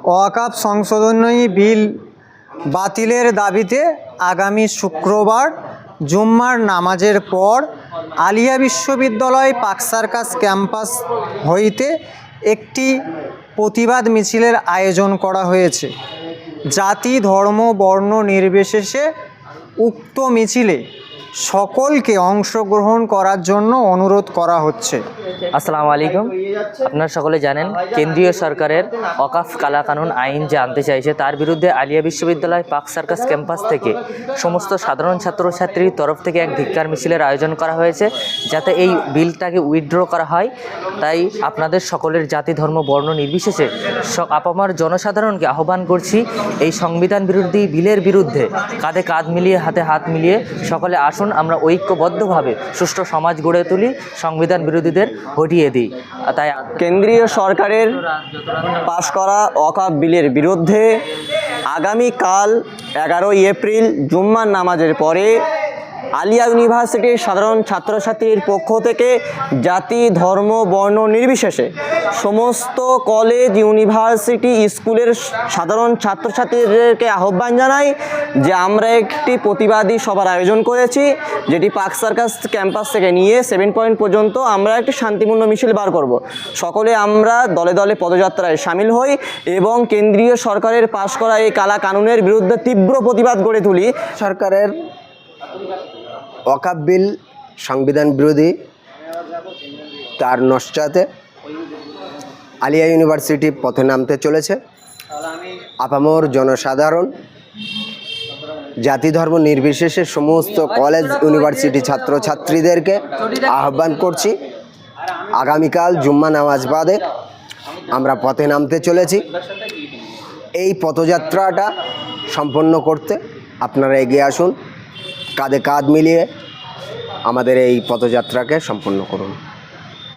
ওয়াকফ সংশোধনী বিল বাতিলের দাবিতে আগামী শুক্রবার জুম্মার নামাজের পর আলিয়া বিশ্ববিদ্যালয় পার্ক সার্কাস ক্যাম্পাস হইতে একটি প্রতিবাদ মিছিলের আয়োজন করা হয়েছে। জাতি, ধর্ম, বর্ণ নির্বিশেষে উক্ত মিছিলে সকলকে অংশগ্রহণ করার জন্য অনুরোধ করা হচ্ছে। আসসালামু আলাইকুম। আপনারা সকলে জানেন কেন্দ্রীয় সরকারের ওয়াকফ কালাকানুন আইন যে আনতে চাইছে তার বিরুদ্ধে আলিয়া বিশ্ববিদ্যালয় পার্ক সার্কাস ক্যাম্পাস থেকে সমস্ত সাধারণ ছাত্রছাত্রীর তরফ থেকে এক ধিক্কার মিছিলের আয়োজন করা হয়েছে যাতে এই বিলটাকে উইথড্র করা হয়। তাই আপনাদের সকলের জাতি, ধর্ম, বর্ণ নির্বিশেষে আপামর জনসাধারণকে আহ্বান করছি এই সংবিধান বিরোধী বিলের বিরুদ্ধে কাঁধে কাঁধ মিলিয়ে, হাতে হাত মিলিয়ে সকলে আসুন, আমরা ঐক্যবদ্ধভাবে সুষ্ঠু সমাজ গড়ে তুলি, সংবিধান বিরোধীদের হটিয়ে দিই। তাই কেন্দ্রীয় সরকারের পাশ করা ওয়াকফ বিলের বিরুদ্ধে আগামীকাল 11ই এপ্রিল জুম্মার নামাজের পরে আলিয়া ইউনিভার্সিটির সাধারণ ছাত্রছাত্রীর পক্ষ থেকে জাতি, ধর্ম, বর্ণ নির্বিশেষে সমস্ত কলেজ, ইউনিভার্সিটি, স্কুলের সাধারণ ছাত্রছাত্রীদেরকে আহ্বান জানাই যে আমরা একটি প্রতিবাদী সভার আয়োজন করেছি, যেটি পার্ক সার্কাস ক্যাম্পাস থেকে নিয়ে 7 পয়েন্ট পর্যন্ত আমরা একটি শান্তিপূর্ণ মিছিল বার করব। সকলে আমরা দলে দলে পদযাত্রায় সামিল হই এবং কেন্দ্রীয় সরকারের পাশ করা এই কালা কানুনের বিরুদ্ধে তীব্র প্রতিবাদ গড়ে তুলি। সরকারের ওয়াকফ বিল সংবিধান বিরোধী, তার নস্যাতে আলিয়া ইউনিভার্সিটি পথে নামতে চলেছে। আপামর জনসাধারণ, জাতি, ধর্ম নির্বিশেষে সমস্ত কলেজ, ইউনিভার্সিটি ছাত্রছাত্রীদেরকে আহ্বান করছি, আগামীকাল জুম্মা নামাজ বাদে আমরা পথে নামতে চলেছি। এই পথযাত্রাটা সম্পন্ন করতে আপনারা এগিয়ে আসুন, কাঁধে কাঁধ মিলিয়ে আমাদের এই পথযাত্রাকে সম্পন্ন করুন।